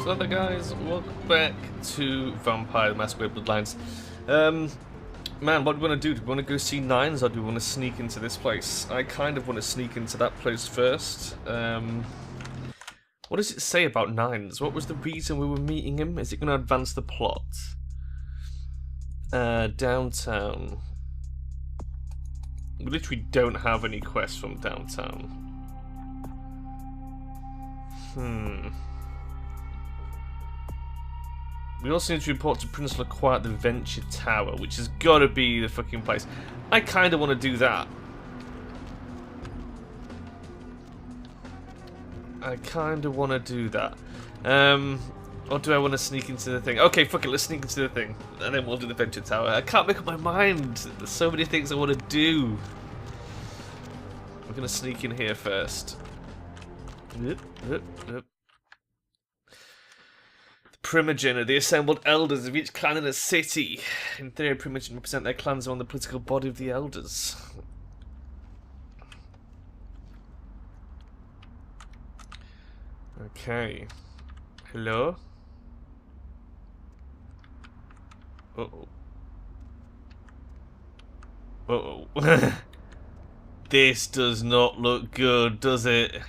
So there guys, welcome back to Vampire the Masquerade Bloodlines. Man, what do we want to do? Do we want to go see Nines or do we want to sneak into this place? I kind of want to sneak into that place first. What does it say about Nines? What was the reason we were meeting him? Is it going to advance the plot? Downtown. We literally don't have any quests from downtown. We also need to report to Prince Lacroix at the Venture Tower, which has got to be the fucking place. I kind of want to do that. I kind of want to do that. Or do I want to sneak into the thing? Okay, fuck it, let's sneak into the thing. And then we'll do the Venture Tower. I can't make up my mind. There's so many things I want to do. We're going to sneak in here first. Primogen are the assembled elders of each clan in a city. In theory, Primogen represent their clans on the political body of the elders. Okay. Hello? Uh-oh. Uh-oh. This does not look good, does it?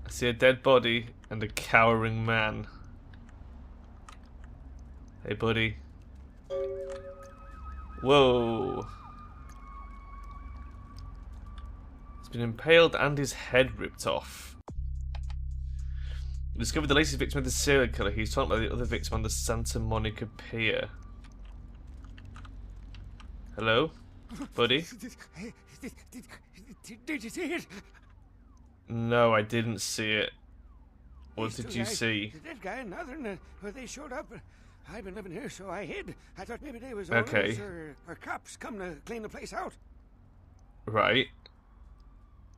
I see a dead body and a cowering man. Hey, buddy. Whoa. He's been impaled and his head ripped off. We discovered the latest victim of the serial killer. He's talking about the other victim on the Santa Monica Pier. Hello? Buddy? Did you see it? No, I didn't see it. What did you see? The dead guy and another, where they showed up. I've been living here, so I hid. I thought maybe they was okay. or cops come to clean the place out. Right.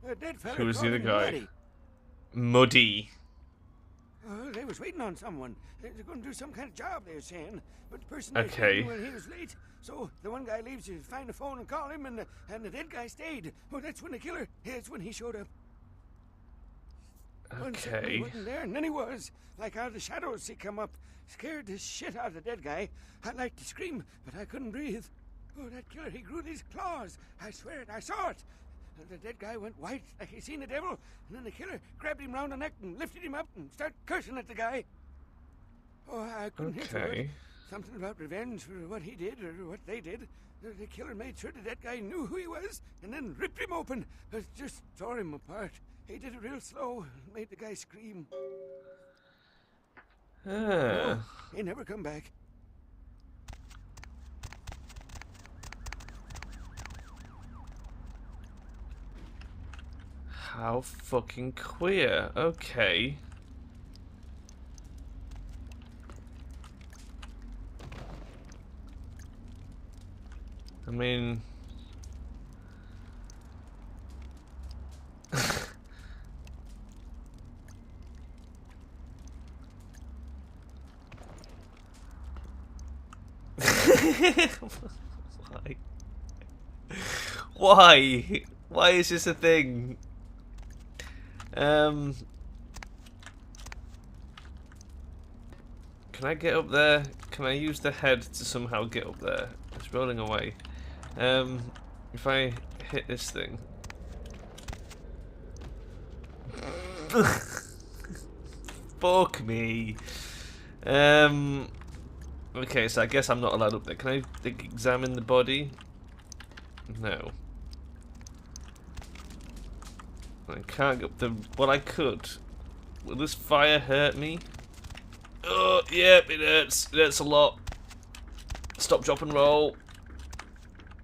The dead fella. Who was the other guy? Muddy. Muddy. Oh, they was waiting on someone. They're going to do some kind of job, they were saying. But the person okay. Well, he was late. So the one guy leaves to find a phone and call him, and the dead guy stayed. Oh, that's when the killer. That's when he showed up. Okay. He wasn't there, and then he was. Like out of the shadows, he come up, scared the shit out of the dead guy. I'd like to scream, but I couldn't breathe. Oh, that killer, he grew these claws. I swear it, I saw it. And the dead guy went white, like he seen the devil, and then the killer grabbed him round the neck and lifted him up and started cursing at the guy. Oh, I couldn't hear through it. Something about revenge for what he did or what they did. The killer made sure the dead guy knew who he was, and then ripped him open. Just tore him apart. He did it real slow, made the guy scream. Oh, he never come back. How fucking queer. Okay. I mean... Why? Why? Why is this a thing? Can I get up there? Can I use the head to somehow get up there? It's rolling away. If I hit this thing. Fuck me. Okay, so I guess I'm not allowed up there. Can I examine the body? No. I can't go up the... Well, I could. Will this fire hurt me? Oh, yep, it hurts. It hurts a lot. Stop, drop, and roll.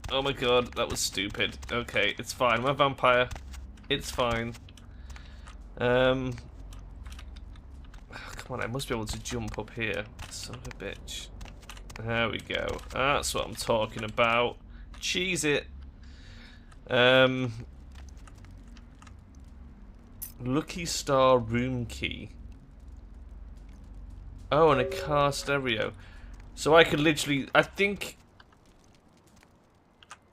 Oh my god, that was stupid. Okay, it's fine. I'm a vampire. It's fine. Come on, I must be able to jump up here. Son of a bitch. There we go. That's what I'm talking about. Cheese it. Lucky Star room key. Oh, and a car stereo. So I could literally... I think...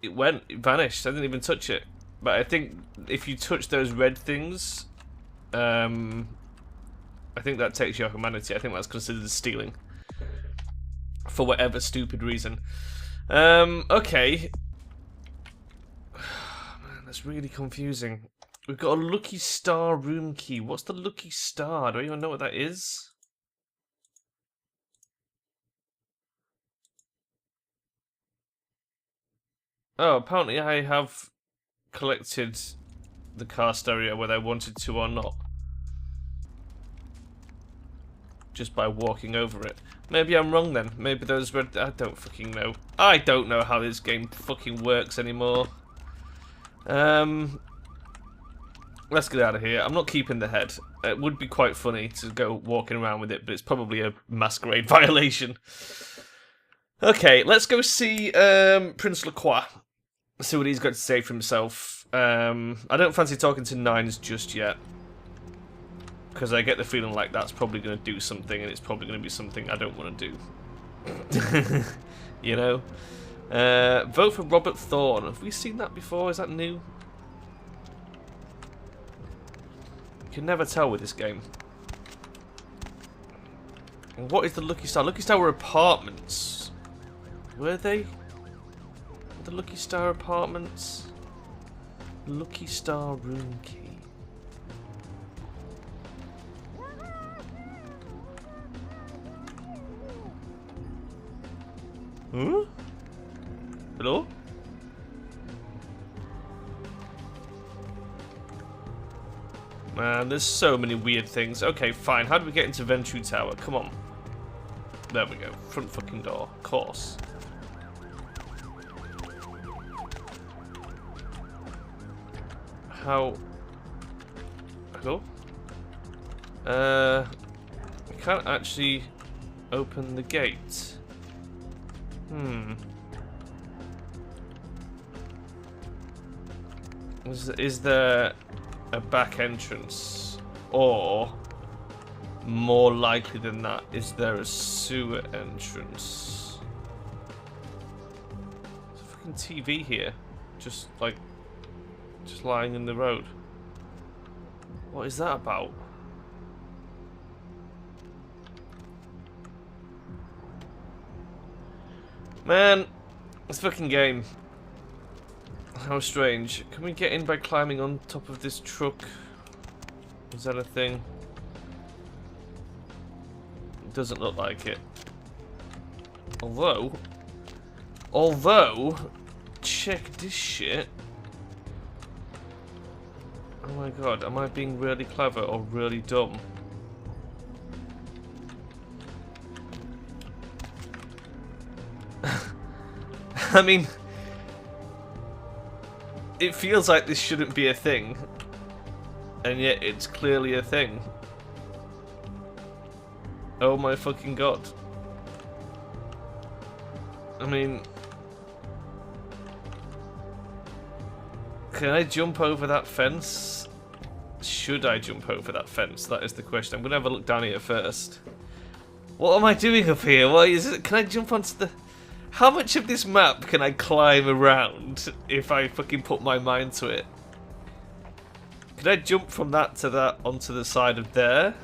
It vanished. I didn't even touch it. But I think if you touch those red things... I I think that takes your humanity. I think that's considered stealing. For whatever stupid reason. Okay. Man, that's really confusing. We've got a lucky star room key. What's the lucky star? Do I even know what that is? Oh, apparently I have collected the car stereo whether I wanted to or not. Just by walking over it. Maybe I'm wrong then. Maybe those red... I don't fucking know. I don't know how this game fucking works anymore. Let's get out of here. I'm not keeping the head. It would be quite funny to go walking around with it, but it's probably a Masquerade violation. Okay, let's go see Prince Lacroix. See what he's got to say for himself. I don't fancy talking to Nines just yet. Because I get the feeling like that's probably going to do something, and it's probably going to be something I don't want to do. You know? Vote for Robert Thorne. Have we seen that before? Is that new? You can never tell with this game. And what is the Lucky Star? Lucky Star were apartments. Were they? The Lucky Star apartments? Lucky Star room key. Huh? Hello? Man, there's so many weird things. Okay, fine. How do we get into Ventrue Tower? Come on. There we go. Front fucking door. Of course. How... Hello? I can't actually open the gate. Is there a back entrance? Or, more likely than that, is there a sewer entrance? There's a fucking TV here. Just lying in the road. What is that about? Man, this fucking game. How strange. Can we get in by climbing on top of this truck? Is that a thing? It doesn't look like it. Although, check this shit. Oh my god, am I being really clever or really dumb? I mean, it feels like this shouldn't be a thing, and yet it's clearly a thing. Oh my fucking god. I mean, can I jump over that fence? Should I jump over that fence? That is the question. I'm gonna have a look down here first. What am I doing up here? Why is it? Can I jump onto the... How much of this map can I climb around if I fucking put my mind to it? Can I jump from that to that onto the side of there?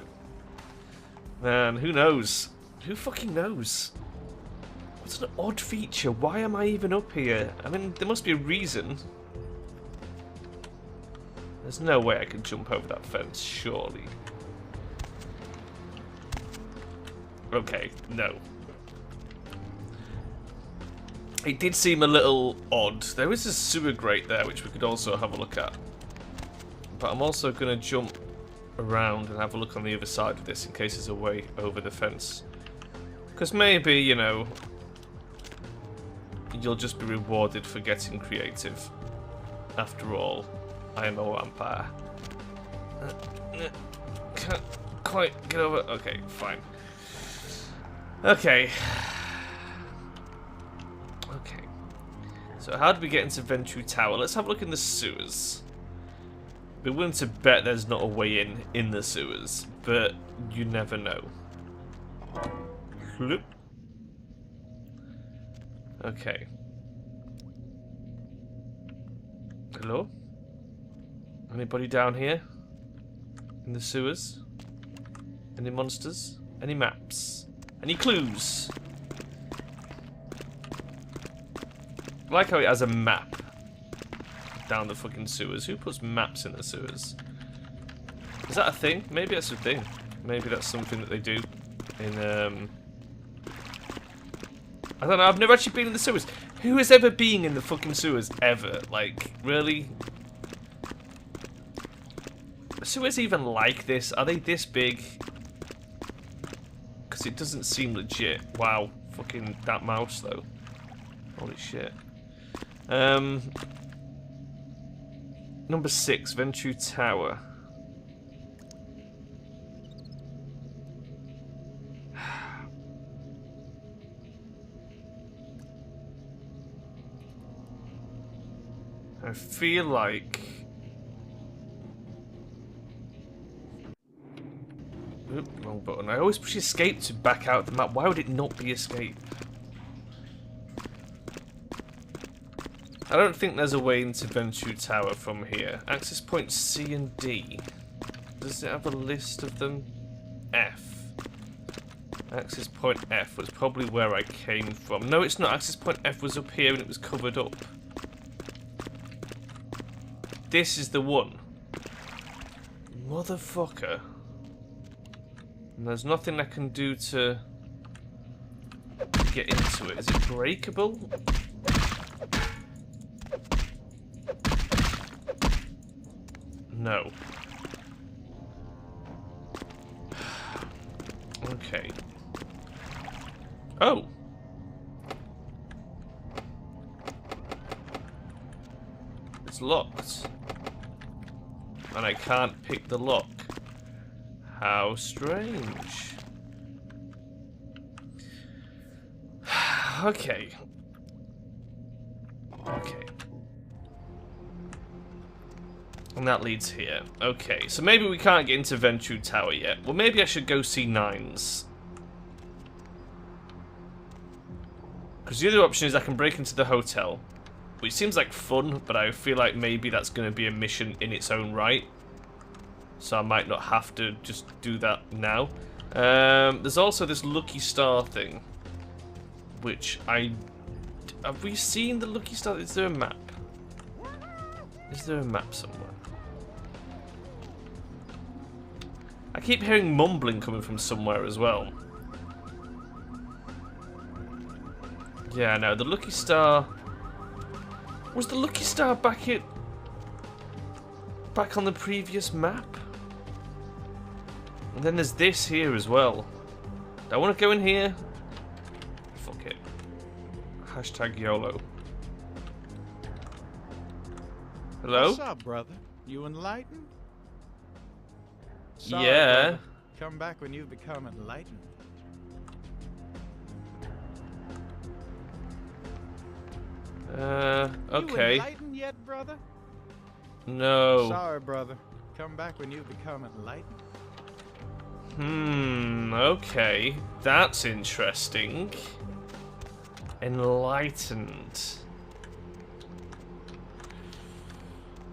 Man, who knows? Who fucking knows? What's an odd feature? Why am I even up here? I mean, there must be a reason. There's no way I can jump over that fence, surely. Okay, no. It did seem a little odd. There is a sewer grate there, which we could also have a look at. But I'm also going to jump around and have a look on the other side of this in case there's a way over the fence. Because maybe, you know, you'll just be rewarded for getting creative. After all, I am a vampire. Can't quite get over... Okay, fine. Okay. Okay. So how do we get into Ventrue Tower? Let's have a look in the sewers. Be willing to bet there's not a way in the sewers, but you never know. Floop. Okay. Hello? Anybody down here? In the sewers? Any monsters? Any maps? Any clues? I like how it has a map down the fucking sewers. Who puts maps in the sewers? Is that a thing? Maybe that's a thing. Maybe that's something that they do in, I don't know, I've never actually been in the sewers. Who has ever been in the fucking sewers, ever? Like, really? Are sewers even like this? Are they this big? Because it doesn't seem legit. Wow. Fucking that mouse, though. Holy shit. Number 6, Venture Tower. I feel like... Oop, wrong button. I always push escape to back out the map. Why would it not be escape? I don't think there's a way into Venture Tower from here. Access points C and D. Does it have a list of them? F. Access point F was probably where I came from. No, it's not. Access point F was up here and it was covered up. This is the one. Motherfucker. And there's nothing I can do to get into it. Is it breakable? No. Okay. Oh. It's locked. And I can't pick the lock. How strange. Okay. Okay. And that leads here. Okay, so maybe we can't get into Venture Tower yet. Well, maybe I should go see Nines. Because the other option is I can break into the hotel. Which seems like fun, but I feel like maybe that's going to be a mission in its own right. So I might not have to just do that now. There's also this Lucky Star thing. Which have we seen the Lucky Star? Is there a map? Is there a map somewhere? I keep hearing mumbling coming from somewhere as well. Yeah, no, the Lucky Star... Was the Lucky Star back on the previous map? And then there's this here as well. Do I want to go in here? Fuck it. Hashtag YOLO. Hello? What's up, brother? You enlightened? Sorry, Yeah. brother. Come back when you become enlightened. Okay. You enlightened yet, brother? No. Sorry, brother. Come back when you become enlightened. Okay. That's interesting. Enlightened.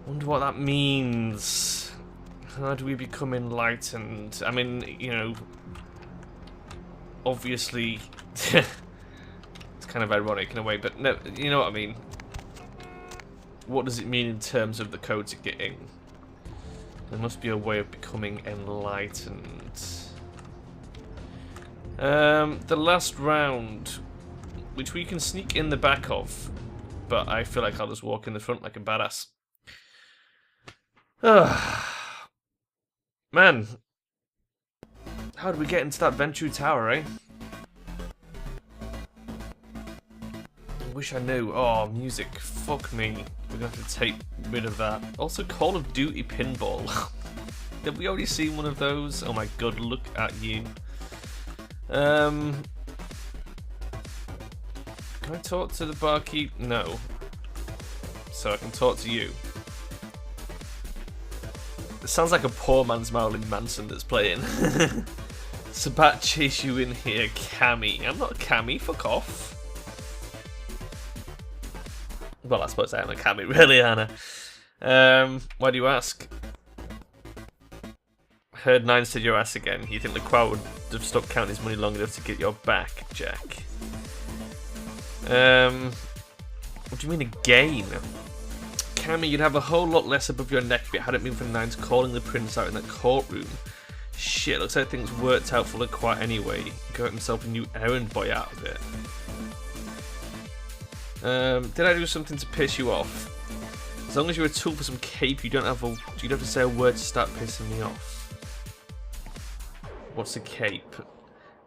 Wonder what that means. How do we become enlightened? I mean, you know, obviously, it's kind of ironic in a way, but no, you know what I mean. What does it mean in terms of the codes you're getting? There must be a way of becoming enlightened. The last round, which we can sneak in the back of, but I feel like I'll just walk in the front like a badass. Man, how did we get into that Venture Tower, eh? I wish I knew. Oh, music. Fuck me. We're gonna have to take rid of that. Also, Call of Duty Pinball. Have we already seen one of those? Oh my god, look at you. Can I talk to the barkeep? No. So I can talk to you. It sounds like a poor man's Marilyn Manson that's playing. Sabat chase you in here, Cammy. I'm not a Cammy, fuck off. Well, I suppose I am a Cammy, really, Anna. Why do you ask? Heard Nine said your ass again. You think the crowd would have stopped counting his money long enough to get your back, Jack? What do you mean again? Cammy, you'd have a whole lot less above your neck if it hadn't been for Nines calling the prince out in that courtroom. Shit, looks like things worked out for the quiet anyway. Got himself a new errand boy out of it. Did I do something to piss you off? As long as you're a tool for some cape, you don't have to say a word to start pissing me off. What's a cape?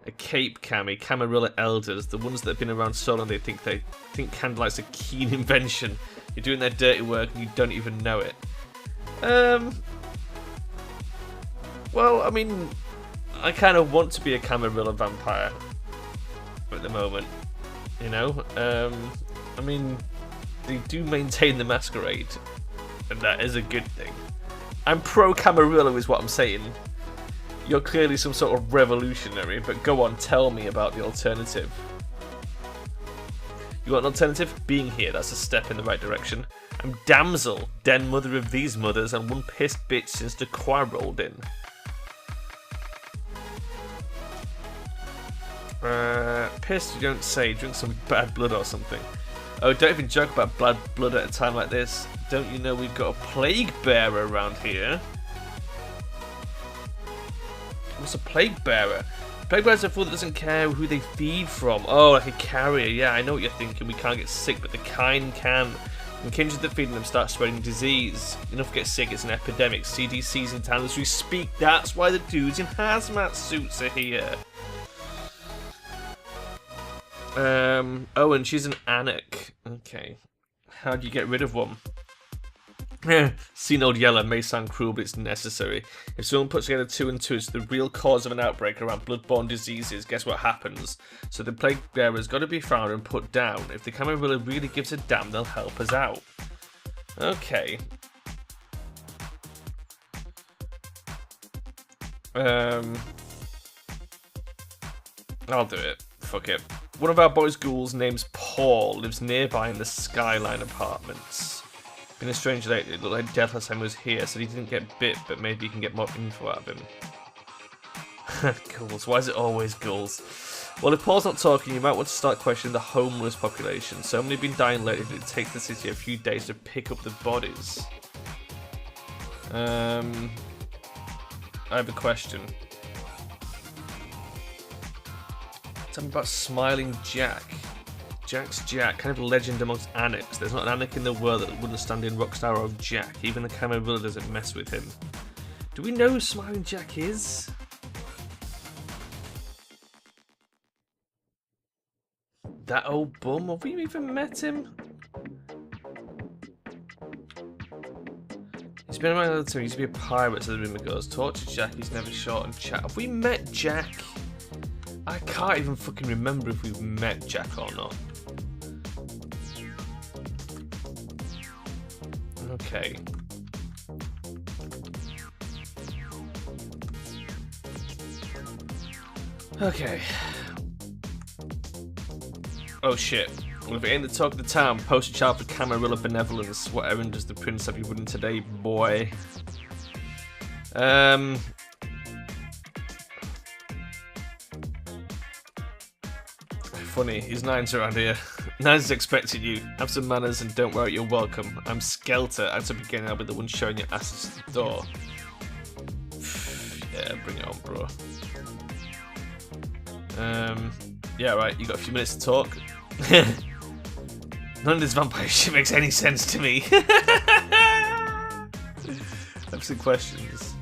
A cape, Cammy. Camarilla elders, the ones that have been around so long they think candlelight's a keen invention. You're doing their dirty work and you don't even know it. Well, I mean, I kind of want to be a Camarilla vampire at the moment, you know? I mean, they do maintain the Masquerade, and that is a good thing. I'm pro Camarilla is what I'm saying. You're clearly some sort of revolutionary, but go on, tell me about the alternative. You want an alternative? Being here, that's a step in the right direction. I'm damsel, den mother of these mothers, and one pissed bitch since the choir rolled in. Pissed, you don't say. Drink some bad blood or something. Oh, don't even joke about bad blood at a time like this. Don't you know we've got a plague bearer around here? What's a plague bearer? Plague bearers are fool that doesn't care who they feed from. Oh, like a carrier. Yeah, I know what you're thinking. We can't get sick, but the kind can. And kindred that feeding them start spreading disease. Enough to get sick, it's an epidemic. CDC's in town as we speak. That's why the dudes in hazmat suits are here. Oh, and she's an Anarch. Okay. How do you get rid of one? Seen old Yeller may sound cruel, but it's necessary. If someone puts together 2 and 2 as the real cause of an outbreak around bloodborne diseases, guess what happens? So the plague bearer's got to be found and put down. If the Camarilla really gives a damn, they'll help us out. Okay. I'll do it. Fuck it. One of our boys' ghouls, name's Paul, lives nearby in the Skyline Apartments. Been a strange lately. It looked like Death last time he was here, said he didn't get bit, but maybe you can get more info out of him. Ghouls. Why is it always ghouls? Well, if Paul's not talking, you might want to start questioning the homeless population. So many have been dying lately that it takes the city a few days to pick up the bodies. I have a question. Tell me about Smiling Jack. Jack's Jack, kind of a legend amongst Anarchs. There's not an Anarch in the world that wouldn't stand in Rockstar or Jack. Even the Camarilla doesn't mess with him. Do we know who Smiling Jack is? That old bum? Have we even met him? He's been around all the time. He used to be a pirate, so the rumor goes. Torture Jack, he's never short on chat. Have we met Jack? I can't even fucking remember if we've met Jack or not. Okay. Okay. Oh shit. Well, if it ain't the talk of the town, poster child for Camarilla benevolence. What errand does the prince have you running today, boy? Funny, his Nines around here. Nines is expecting you. Have some manners and don't worry, you're welcome. I'm Skelter. At the beginning, I'll be the one showing your asses to the door. Yeah, bring it on, bro. Yeah, right, you got a few minutes to talk. None of this vampire shit makes any sense to me. I have some questions.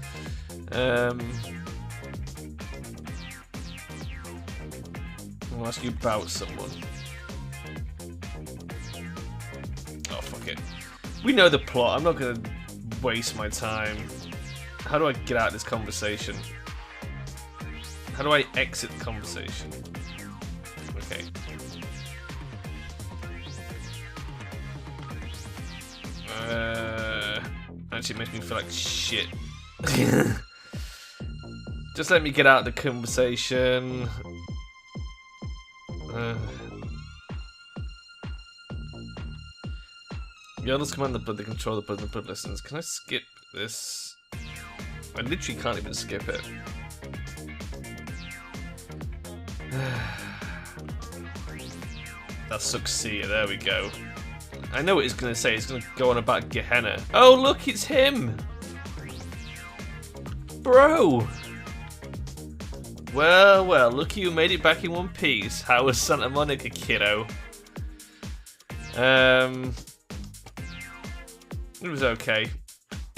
I'll ask you about someone. Oh, fuck it. We know the plot. I'm not going to waste my time. How do I get out of this conversation? How do I exit the conversation? Okay. Actually, it makes me feel like shit. Just let me get out of the conversation. The others command the blood, they control the blood, and the blood listens. Can I skip this? I literally can't even skip it. That succeed. There we go. I know what he's going to say. He's going to go on about Gehenna. Oh, look, it's him. Bro. Well, well, lucky you made it back in one piece. How was Santa Monica, kiddo? It was okay.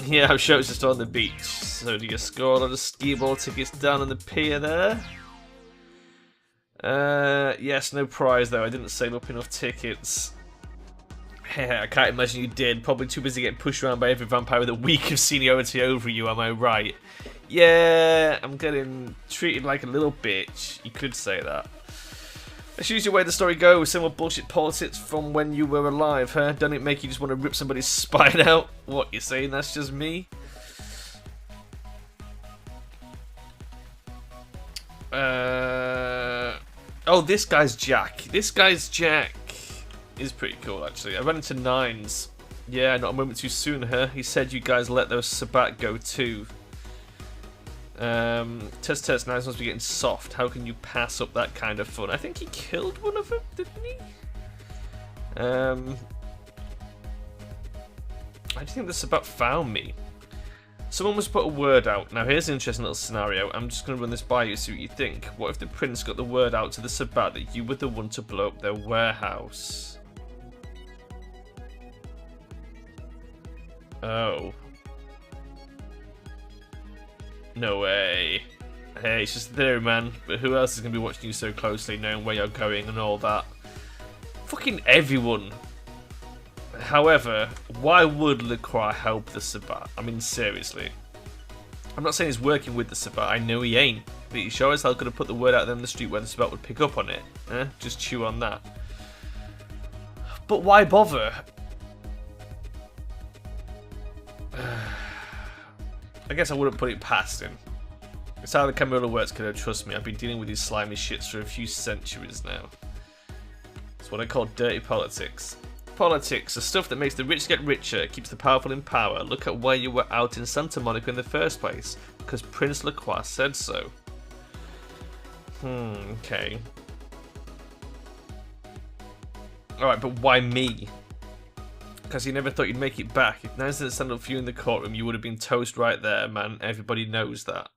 Yeah, I'm sure it's just on the beach. So do you score a lot of ski ball tickets down on the pier there? Yes, no prize though. I didn't save up enough tickets. I can't imagine you did. Probably too busy getting pushed around by every vampire with a week of seniority over you, am I right? Yeah, I'm getting treated like a little bitch. You could say that. That's usually where the story goes. Similar bullshit politics from when you were alive, huh? Doesn't it make you just want to rip somebody's spine out? What, you saying that's just me? Oh, this guy's Jack. This guy's Jack is pretty cool, actually. I ran into Nines. Yeah, not a moment too soon, huh? He said you guys let those Sabat go too. Test, Nines must be getting soft. How can you pass up that kind of fun? I think he killed one of them, didn't he? How do you think the Sabat found me? Someone must put a word out. Now here's an interesting little scenario. I'm just going to run this by you, see what you think. What if the prince got the word out to the Sabat that you were the one to blow up their warehouse? Oh. No way. Hey, it's just there, man. But who else is going to be watching you so closely, knowing where you're going and all that? Fucking everyone. However, why would LaCroix help the Sabat? I mean, seriously. I'm not saying he's working with the Sabat. I know he ain't. But he sure as hell could have put the word out there in the street where the Sabat would pick up on it. Just chew on that. But why bother? I guess I wouldn't put it past him. It's how the Camarilla works, kiddo. Trust me, I've been dealing with these slimy shits for a few centuries now. It's what I call dirty politics. Politics, the stuff that makes the rich get richer, keeps the powerful in power. Look at why you were out in Santa Monica in the first place. Because Prince Lacroix said so. Okay. Alright, but why me? Because you never thought you'd make it back. If Nines didn't stand up for you in the courtroom, you would have been toast right there, man. Everybody knows that.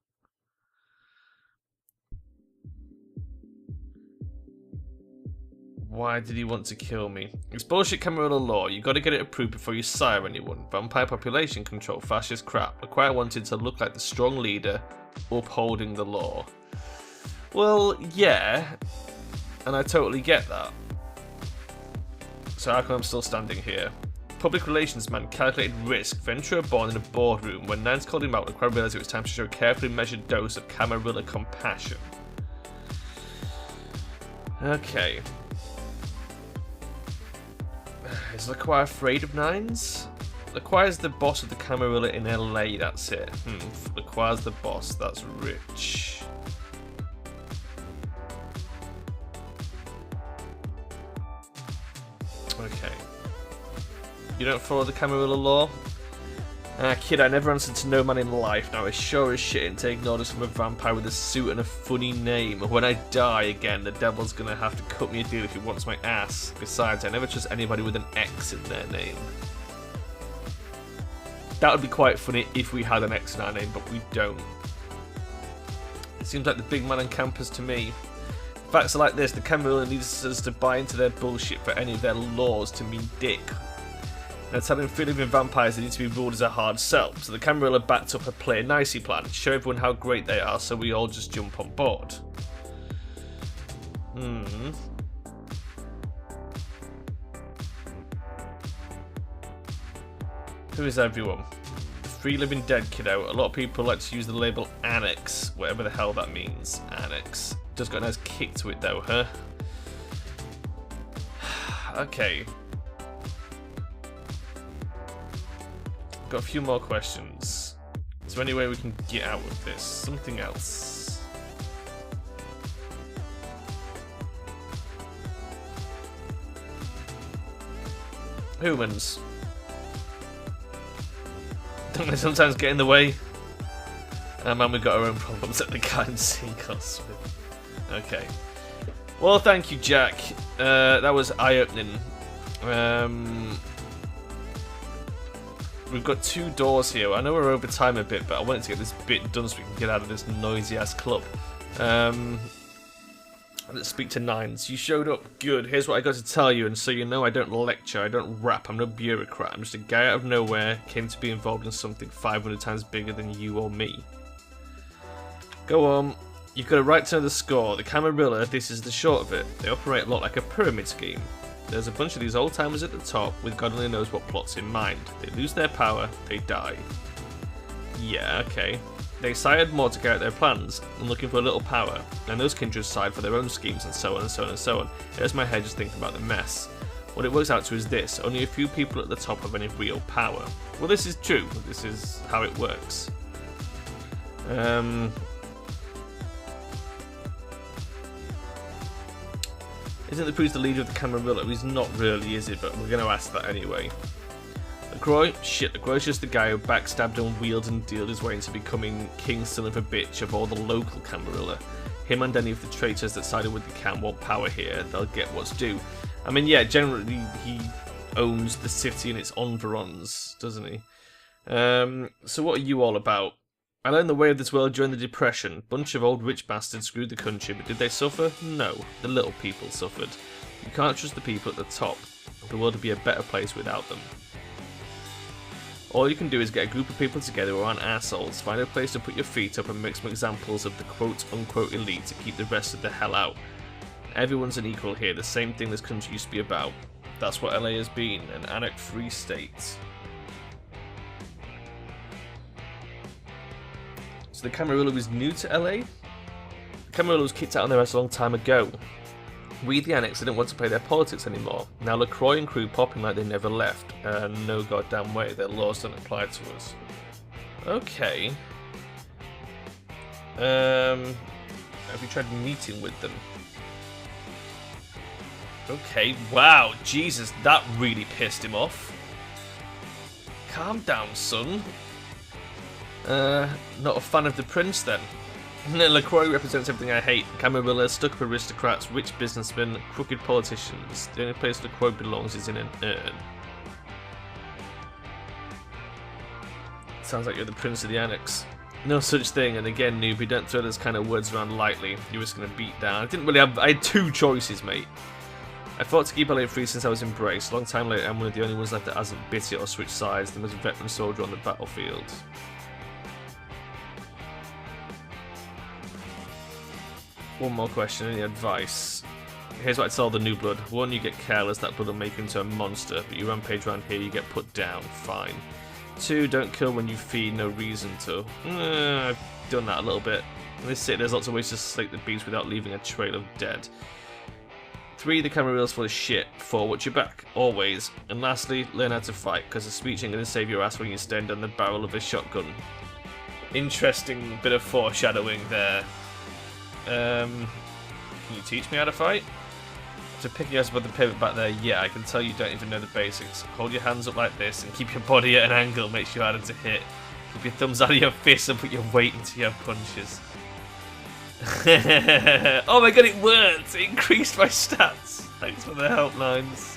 Why did he want to kill me? It's bullshit Camarilla law. You gotta get it approved before you sire anyone. Vampire population control, fascist crap. LaCroix wanted to look like the strong leader upholding the law. Well, yeah. And I totally get that. So how come I'm still standing here? Public relations man, calculated risk. Ventura born in a boardroom. When Nines called him out, LaCroix realized it was time to show a carefully measured dose of Camarilla compassion. Okay. Is LaCroix afraid of Nines? LaCroix is the boss of the Camarilla in LA, that's it. LaCroix is the boss, that's rich. Okay. You don't follow the Camarilla law? Kid, I never answered to no man in life. Now I sure as shit ain't taking orders from a vampire with a suit and a funny name. When I die again, the devil's gonna have to cut me a deal if he wants my ass. Besides, I never trust anybody with an X in their name. That would be quite funny if we had an X in our name, but we don't. It seems like the big man on campus to me. Facts are like this, the Camarilla needs us to buy into their bullshit for any of their laws to mean dick. Now telling free-living vampires they need to be ruled as a hard sell, so the Camarilla backed up a play it nicey plan, show everyone how great they are so we all just jump on board. Who is everyone? The free living dead, kiddo. A lot of people like to use the label Anarchs, whatever the hell that means. Anarchs. Does got a nice kick to it though, huh? Okay. Got a few more questions. Is there any way we can get out of this? Something else. Humans. Don't they sometimes get in the way? Man, we've got our own problems at the guy and sink us with. Okay. Well, thank you, Jack. That was eye-opening. We've got 2 doors here. I know we're over time a bit, but I wanted to get this bit done so we can get out of this noisy-ass club. Let's speak to Nines. You showed up. Good. Here's what I got to tell you, and so you know I don't lecture, I don't rap, I'm no bureaucrat. I'm just a guy out of nowhere, came to be involved in something 500 times bigger than you or me. Go on. You've got a right to know the score. The Camarilla, this is the short of it. They operate a lot like a pyramid scheme. There's a bunch of these old-timers at the top with God only knows what plots in mind. They lose their power, they die. Yeah, okay. They sired more to carry out their plans and looking for a little power, and those kindreds side for their own schemes and so on and so on and so on. Here's my head just thinking about the mess. What it works out to is this: only a few people at the top have any real power. Well, this is true. This is how it works. Isn't the priest the leader of the Camarilla? He's not really, is it? But we're going to ask that anyway. LaCroix? Shit, LaCroix's just the guy who backstabbed and wheeled and dealed his way into becoming king son of a bitch of all the local Camarilla. Him and any of the traitors that sided with the Cam want power here. They'll get what's due. I mean, yeah, generally he owns the city and its environs, doesn't he? So what are you all about? I learned the way of this world during the Depression. Bunch of old rich bastards screwed the country, but did they suffer? No. The little people suffered. You can't trust the people at the top. The world would be a better place without them. All you can do is get a group of people together who aren't assholes, find a place to put your feet up and make some examples of the quote-unquote elite to keep the rest of the hell out. Everyone's an equal here, the same thing this country used to be about. That's what LA has been, an anarch-free state. So the Camarilla was new to LA? The Camarilla was kicked out on their ass a long time ago. We, the Anarchs, didn't want to play their politics anymore. Now LaCroix and crew popping like they never left. No goddamn way, their laws don't apply to us. Okay. Have you tried meeting with them? Okay, wow, Jesus, that really pissed him off. Calm down, son. Not a fan of the prince then. LaCroix represents everything I hate. Camarilla, stuck-up aristocrats, rich businessmen, crooked politicians. The only place LaCroix belongs is in an urn. Sounds like you're the prince of the Anarchs. No such thing, and again, newbie, don't throw those kind of words around lightly. You're just going to beat down. I had 2 choices, mate. I fought to keep LA free since I was embraced. Long time later, I'm one of the only ones left that hasn't bit it or switched sides. The most veteran soldier on the battlefield. One more question, any advice? Here's what I tell the new blood. 1, you get careless, that blood will make you into a monster, but you rampage around here, you get put down, fine. 2, don't kill when you feed, no reason to. I've done that a little bit. In this city, there's lots of ways to slake the beast without leaving a trail of dead. 3, the Camarilla's full of shit. 4, watch your back, always. And lastly, learn how to fight, because a speech ain't going to save your ass when you're staring down the barrel of a shotgun. Interesting bit of foreshadowing there. Can you teach me how to fight? So picking us above the pivot back there, yeah, I can tell you don't even know the basics. Hold your hands up like this and keep your body at an angle, makes you harder to hit. Keep your thumbs out of your fists and put your weight into your punches. Oh my god, it worked! It increased my stats! Thanks for the helplines.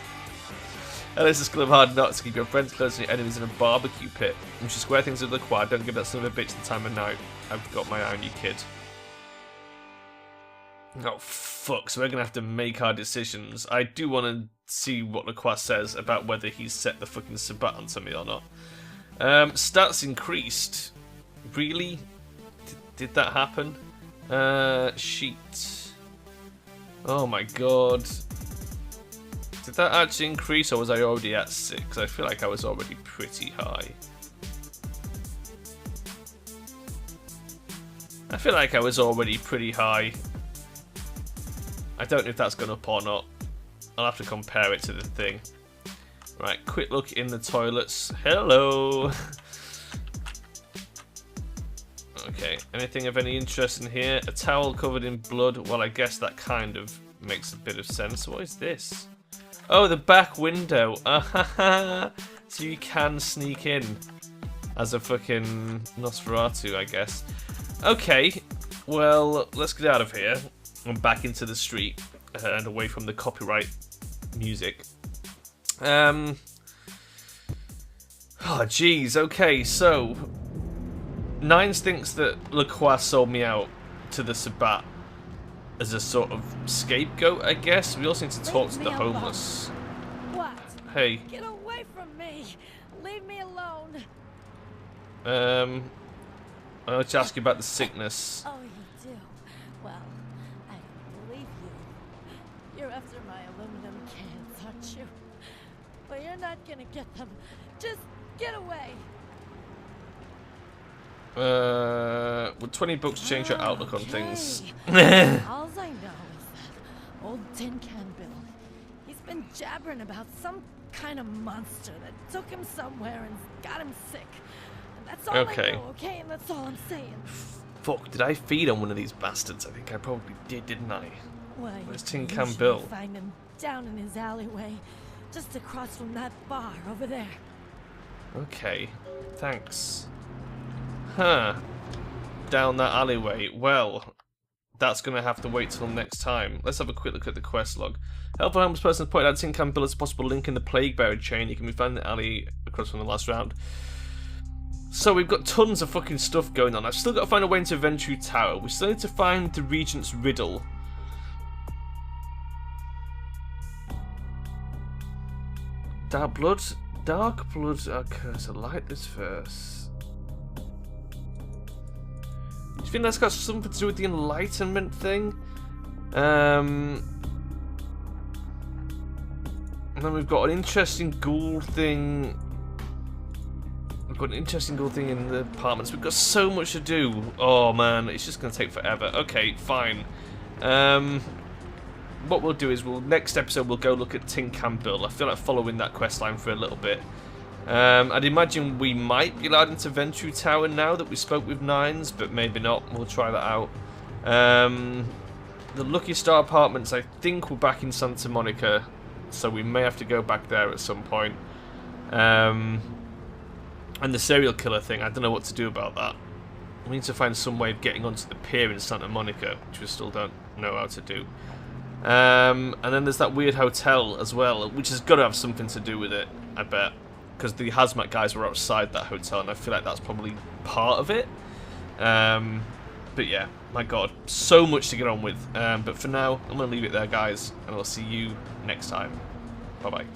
This is Club Hard Knocks. Keep your friends close and your enemies in a barbecue pit. You should square things with the quad. Don't give that son of a bitch the time of night. I've got my eye on you, kid. Oh fuck, so we're going to have to make our decisions. I do want to see what LaCroix says about whether he's set the fucking Sabat onto me or not. Stats increased. Really? Did that happen? Sheet. Oh my god. Did that actually increase or was I already at 6? I feel like I was already pretty high. I feel like I was already pretty high. I don't know if that's gone up or not. I'll have to compare it to the thing. Right, quick look in the toilets. Hello! Okay, anything of any interest in here? A towel covered in blood. Well, I guess that kind of makes a bit of sense. What is this? Oh, the back window. So you can sneak in as a fucking Nosferatu, I guess. Okay, well, let's get out of here and back into the street and away from the copyright music. Oh, jeez. Okay, so Nines thinks that Lacroix sold me out to the Sabbat as a sort of scapegoat, I guess. We also need to talk to the homeless. What? Hey. Get away from me! Leave me alone! I want to ask you about the sickness. Oh, you do? Well, I don't believe you. You're after my aluminum cans, aren't you? But you're not gonna get them. Just get away! Would 20 bucks change your outlook on things? All I know is that old Tin Can Bill, he's been jabbering about some kind of monster that took him somewhere and got him sick. And that's all I know, okay? And that's all I'm saying. Fuck, did I feed on one of these bastards? I think I probably did, didn't I? Well, Where's Tin Can usually Bill? Find him down in his alleyway, just across from that bar over there. Okay, thanks. Huh. Down that alleyway. Well, that's going to have to wait till next time. Let's have a quick look at the quest log. Helpful homeless person has pointed out Tin Can Bill as a possible link in the Plague Bearer chain. You can be found in the alley across from the last round. So we've got tons of fucking stuff going on. I've still got to find a way into Ventru Tower. We still need to find the Regent's Riddle. Dark Blood? Dark Blood are so light this verse. Do you think that's got something to do with the Enlightenment thing? And then we've got an interesting ghoul thing. We've got an interesting ghoul thing in the apartments. We've got so much to do. Oh man, it's just going to take forever. Okay, fine. What we'll do is next episode we'll go look at Tin Can Bill. I feel like following that quest line for a little bit. I'd imagine we might be allowed into Ventru Tower now that we spoke with Nines, but maybe not. We'll try that out. The Lucky Star Apartments, I think we're back in Santa Monica, so we may have to go back there at some point. And the serial killer thing, I don't know what to do about that. We need to find some way of getting onto the pier in Santa Monica, which we still don't know how to do. And then there's that weird hotel as well, which has got to have something to do with it, I bet. Because the hazmat guys were outside that hotel, and I feel like that's probably part of it. But yeah, my god, so much to get on with. But for now, I'm going to leave it there, guys, and I'll see you next time. Bye-bye.